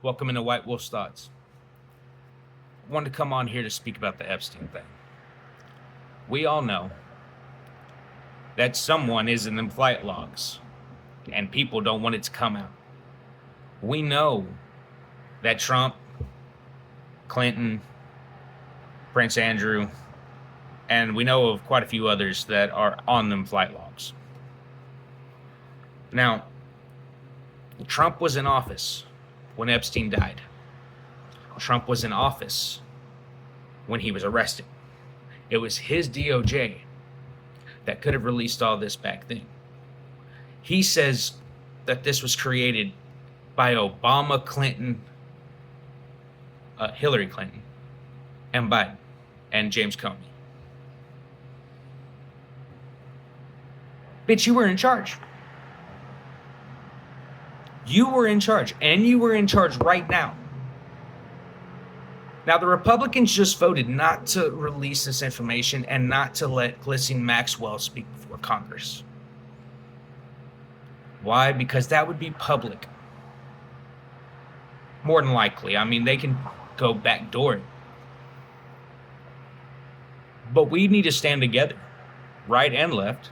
Welcome into White Wolf's Thoughts. I wanted to come on here to speak about the Epstein thing. We all know that someone is in them flight logs, and people don't want it to come out. We know that Trump, Clinton, Prince Andrew, and we know of quite a few others that are on them flight logs. Now, Trump was in office when Epstein died. Trump was in office when he was arrested. It was his DOJ that could have released all this back then. He says that this was created by Obama, Clinton, Hillary Clinton, and Biden, and James Comey. Bitch, you were in charge. You were in charge, and you were in charge right now. Now, the Republicans just voted not to release this information and not to let Ghislaine Maxwell speak before Congress. Why? Because that would be public. More than likely. I mean, they can go backdoor it. But we need to stand together, right and left,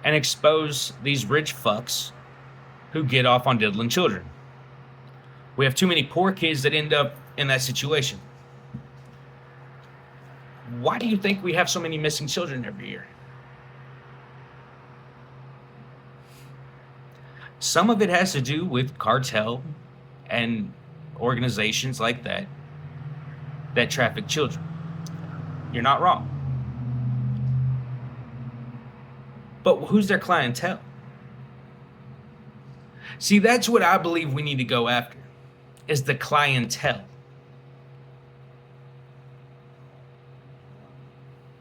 and expose these rich fucks who get off on diddling children. We have too many poor kids that end up in that situation. Why do you think we have so many missing children every year? Some of it has to do with cartel and organizations like that that traffic children. You're not wrong. But who's their clientele? See, that's what I believe we need to go after, is the clientele.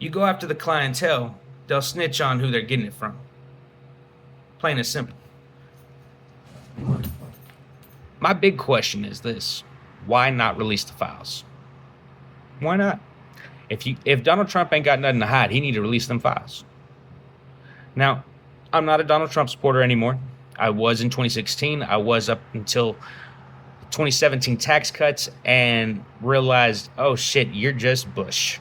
You go after the clientele, they'll snitch on who they're getting it from. Plain and simple. My big question is this: why not release the files? Why not? If Donald Trump ain't got nothing to hide, he need to release them files. Now, I'm not a Donald Trump supporter anymore. I was in 2016. I was up until 2017 tax cuts and realized, oh shit, you're just Bush.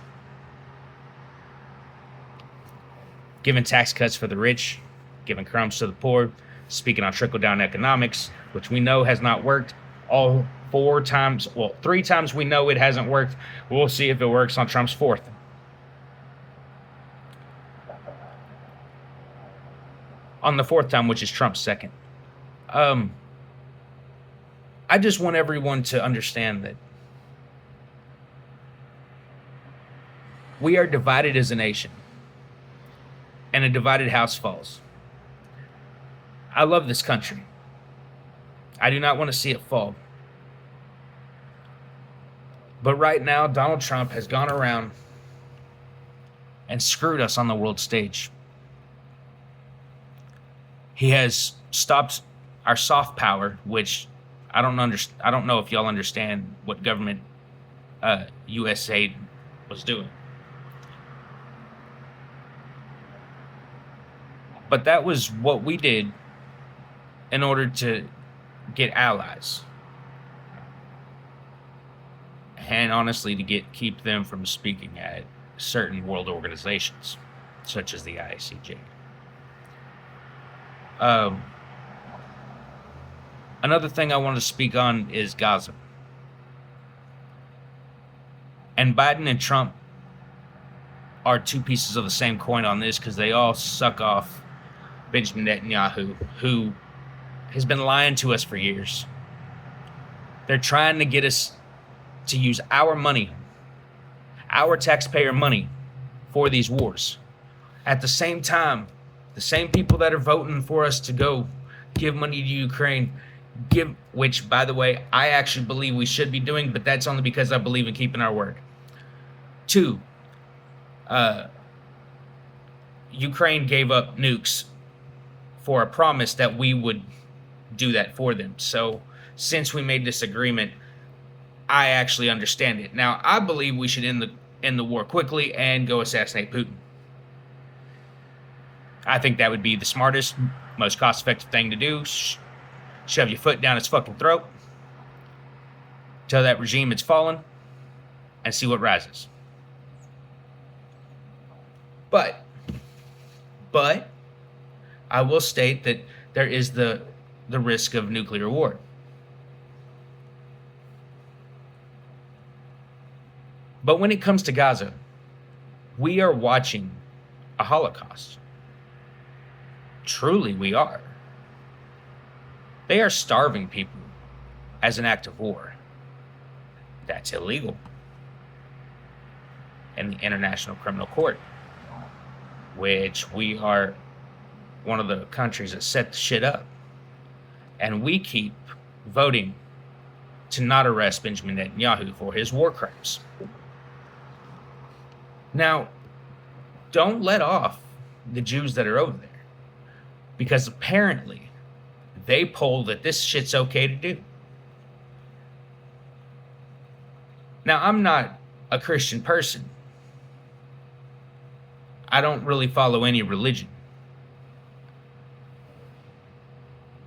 Giving tax cuts for the rich, giving crumbs to the poor, speaking on trickle-down economics, which we know has not worked. All 3 times we know it hasn't worked. We'll see if it works on Trump's 4th. On the 4th time, which is Trump's 2nd. I just want everyone to understand that we are divided as a nation, and a divided house falls. I love this country. I do not want to see it fall. But right now, Donald Trump has gone around and screwed us on the world stage. He has stopped our soft power, which I don't know if y'all understand what government USA was doing. But that was what we did in order to get allies. And honestly, to keep them from speaking at certain world organizations, such as the ICJ. Another thing I want to speak on is Gaza. And Biden and Trump are two pieces of the same coin on this, because they all suck off Benjamin Netanyahu, who has been lying to us for years. They're trying to get us to use our money, our taxpayer money, for these wars. At the same time, the same people that are voting for us to go give money to Ukraine, which, by the way, I actually believe we should be doing, but that's only because I believe in keeping our word. 2, Ukraine gave up nukes for a promise that we would do that for them. So since we made this agreement, I actually understand it. Now, I believe we should end the war quickly and go assassinate Putin. I think that would be the smartest, most cost-effective thing to do. Shove your foot down his fucking throat till that regime is fallen, and see what rises. But I will state that there is the risk of nuclear war. But when it comes to Gaza, we are watching a Holocaust. Truly, we are. They are starving people as an act of war. That's illegal in the International Criminal Court, which we are one of the countries that set the shit up. And we keep voting to not arrest Benjamin Netanyahu for his war crimes. Now, don't let off the Jews that are over there, because apparently they poll that this shit's okay to do. Now, I'm not a Christian person. I don't really follow any religion.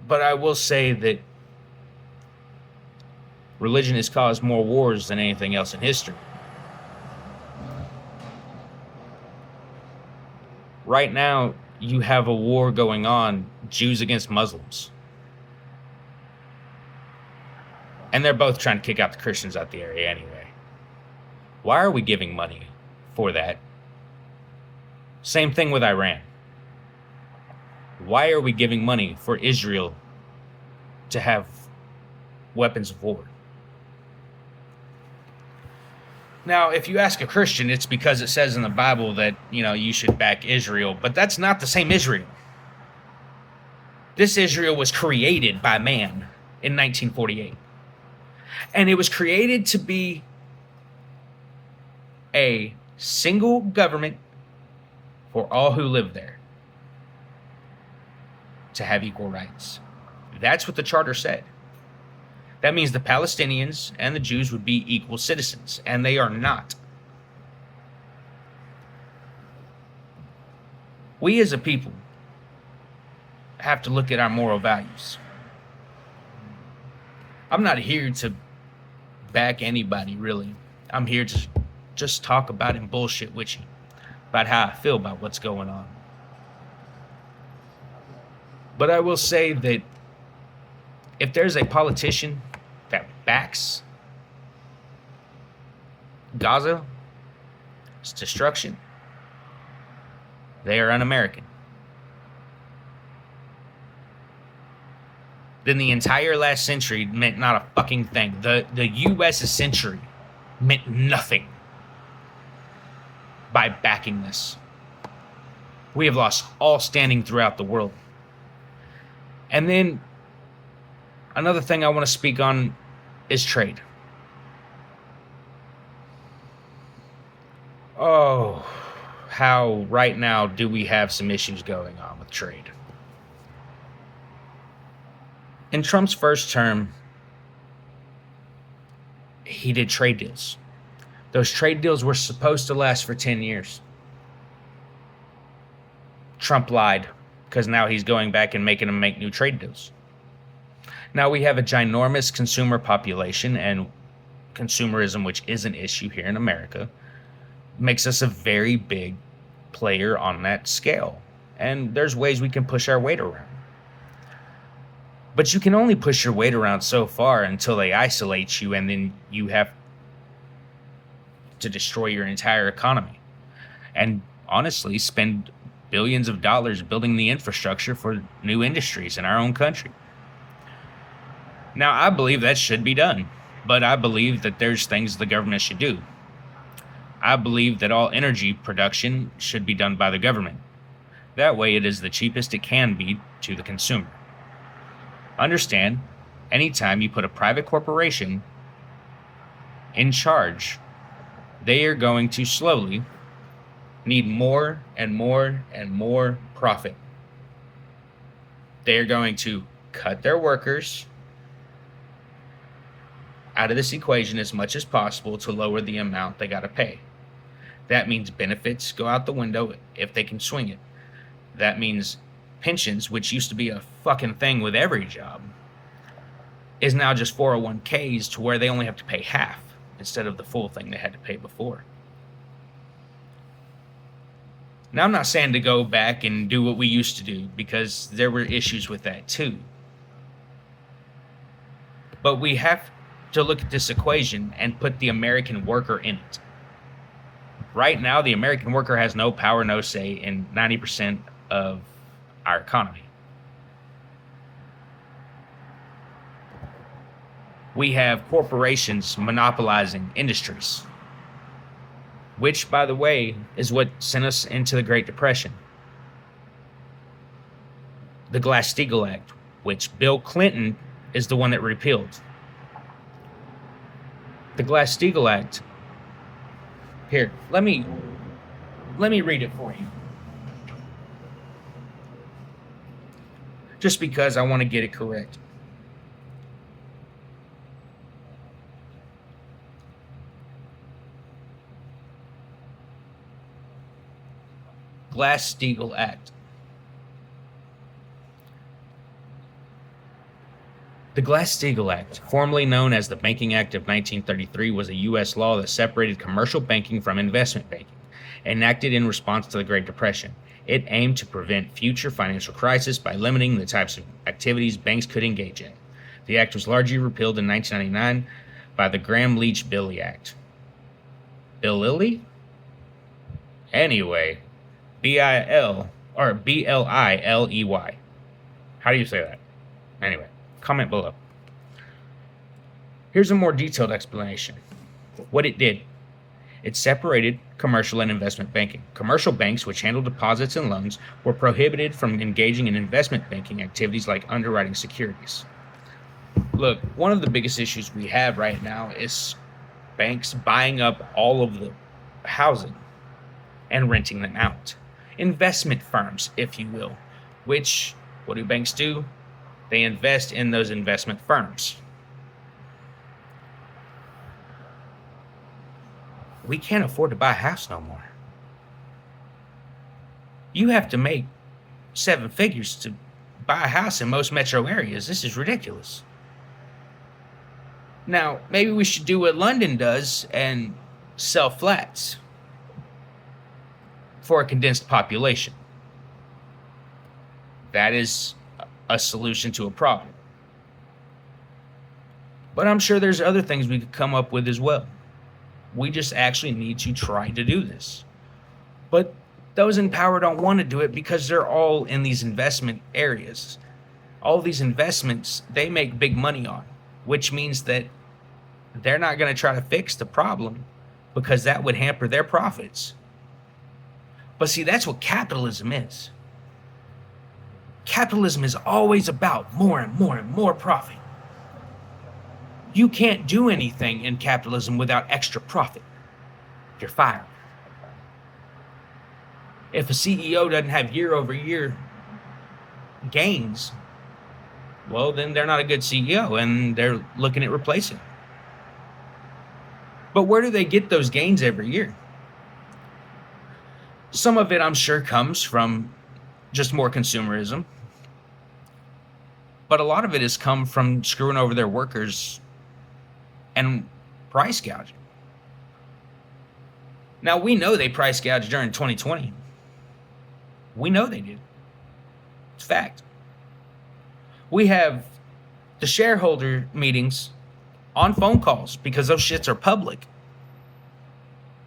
But I will say that religion has caused more wars than anything else in history. Right now, you have a war going on, Jews against Muslims. And they're both trying to kick out the Christians out the area anyway. Why are we giving money for that? Same thing with Iran. Why are we giving money for Israel to have weapons of war? Now, if you ask a Christian, it's because it says in the Bible that, you should back Israel, but that's not the same Israel. This Israel was created by man in 1948. And it was created to be a single government for all who live there, to have equal rights. That's what the charter said. That means the Palestinians and the Jews would be equal citizens, and they are not. We as a people have to look at our moral values. I'm not here to back anybody, really. I'm here to just talk about and bullshit with you about how I feel about what's going on. But I will say that if there's a politician that backs Gaza's destruction, they are un-American. Then the entire last century meant not a fucking thing. The U.S.'s century meant nothing by backing this. We have lost all standing throughout the world. And then another thing I want to speak on is trade. Oh, how right now do we have some issues going on with trade? In Trump's first term, he did trade deals. Those trade deals were supposed to last for 10 years. Trump lied, because now he's going back and making them make new trade deals. Now we have a ginormous consumer population, and consumerism, which is an issue here in America, makes us a very big player on that scale. And there's ways we can push our weight around. But you can only push your weight around so far until they isolate you, and then you have to destroy your entire economy. And honestly, spend billions of dollars building the infrastructure for new industries in our own country. Now, I believe that should be done, but I believe that there's things the government should do. I believe that all energy production should be done by the government. That way it is the cheapest it can be to the consumer. Understand, anytime you put a private corporation in charge, they are going to slowly need more and more and more profit. They are going to cut their workers out of this equation as much as possible to lower the amount they got to pay. That means benefits go out the window if they can swing it. That means pensions, which used to be a fucking thing with every job, is now just 401ks to where they only have to pay half instead of the full thing they had to pay before. Now, I'm not saying to go back and do what we used to do, because there were issues with that too. But we have to look at this equation and put the American worker in it. Right now, the American worker has no power, no say in 90% of our economy. We have corporations monopolizing industries, which, by the way, is what sent us into the Great Depression. The Glass-Steagall Act, which Bill Clinton is the one that repealed. The Glass-Steagall Act. Here, let me read it for you. Just because I want to get it correct. Glass-Steagall Act. The Glass-Steagall Act, formerly known as the Banking Act of 1933, was a U.S. law that separated commercial banking from investment banking, enacted in response to the Great Depression. It aimed to prevent future financial crises by limiting the types of activities banks could engage in. The act was largely repealed in 1999 by the Gramm-Leach-Bliley Act. Bliley? Anyway, B-I-L, or B-L-I-L-E-Y. How do you say that? Anyway, comment below. Here's a more detailed explanation. What it did. It separated commercial and investment banking. Commercial banks, which handled deposits and loans, were prohibited from engaging in investment banking activities like underwriting securities. Look, one of the biggest issues we have right now is banks buying up all of the housing and renting them out. Investment firms, if you will, which, what do banks do? They invest in those investment firms. We can't afford to buy a house no more. You have to make 7 figures to buy a house in most metro areas. This is ridiculous. Now, maybe we should do what London does and sell flats for a condensed population. That is a solution to a problem. But I'm sure there's other things we could come up with as well. We just actually need to try to do this. But those in power don't want to do it because they're all in these investment areas. All these investments, they make big money on, which means that they're not going to try to fix the problem because that would hamper their profits. But see, that's what capitalism is. Capitalism is always about more and more and more profit. You can't do anything in capitalism without extra profit. You're fired. If a CEO doesn't have year-over-year gains, well, then they're not a good CEO, and they're looking at replacing. But where do they get those gains every year? Some of it, I'm sure, comes from just more consumerism. But a lot of it has come from screwing over their workers and price gouging. Now, we know they price gouged during 2020. We know they did. It's fact. We have the shareholder meetings on phone calls because those shits are public.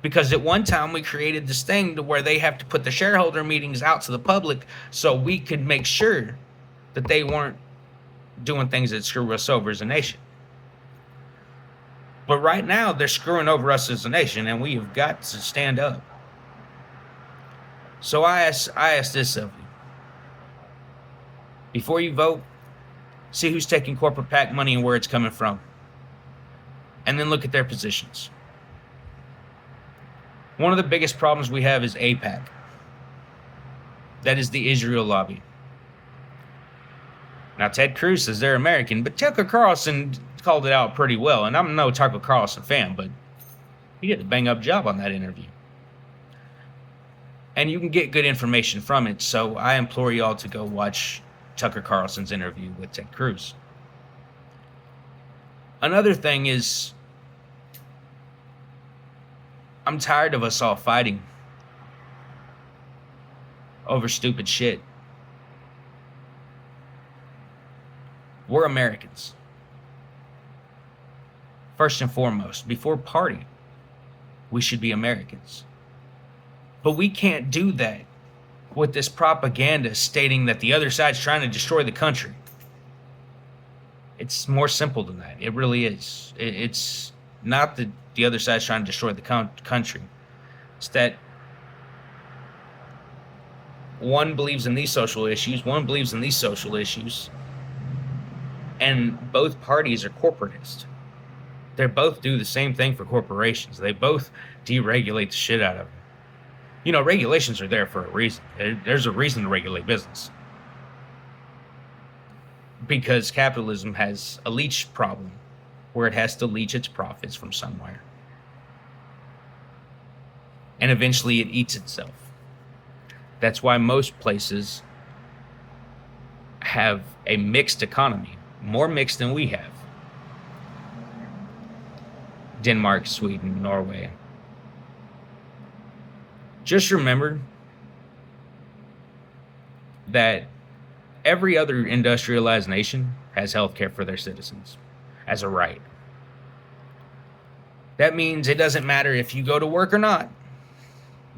Because at one time we created this thing to where they have to put the shareholder meetings out to the public so we could make sure that they weren't doing things that screw us over as a nation. But right now, they're screwing over us as a nation, and we have got to stand up. So I ask this of you. Before you vote, see who's taking corporate PAC money and where it's coming from. And then look at their positions. One of the biggest problems we have is AIPAC. That is the Israel lobby. Now, Ted Cruz says they're American, but Tucker Carlson called it out pretty well. And I'm no Tucker Carlson fan, but he did a bang-up job on that interview. And you can get good information from it, so I implore y'all to go watch Tucker Carlson's interview with Ted Cruz. Another thing is, I'm tired of us all fighting over stupid shit. We're Americans. First and foremost, before party, we should be Americans. But we can't do that with this propaganda stating that the other side's trying to destroy the country. It's more simple than that. It really is. It's not that the other side's trying to destroy the country. It's that one believes in these social issues, one believes in these social issues, and both parties are corporatist. They both do the same thing for corporations. They both deregulate the shit out of it. You know, regulations are there for a reason. There's a reason to regulate business. Because capitalism has a leech problem where it has to leech its profits from somewhere. And eventually it eats itself. That's why most places have a mixed economy, more mixed than we have. Denmark, Sweden, Norway. Just remember that every other industrialized nation has health care for their citizens as a right. That means it doesn't matter if you go to work or not.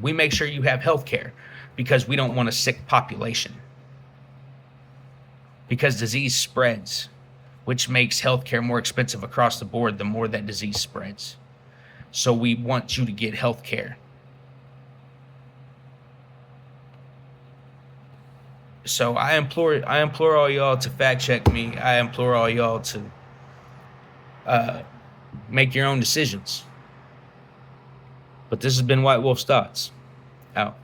We make sure you have health care because we don't want a sick population. Because disease spreads, which makes healthcare more expensive across the board the more that disease spreads. So we want you to get healthcare. So I implore all y'all to fact check me. I implore all y'all to make your own decisions. But this has been White Wolf's Thoughts. Out.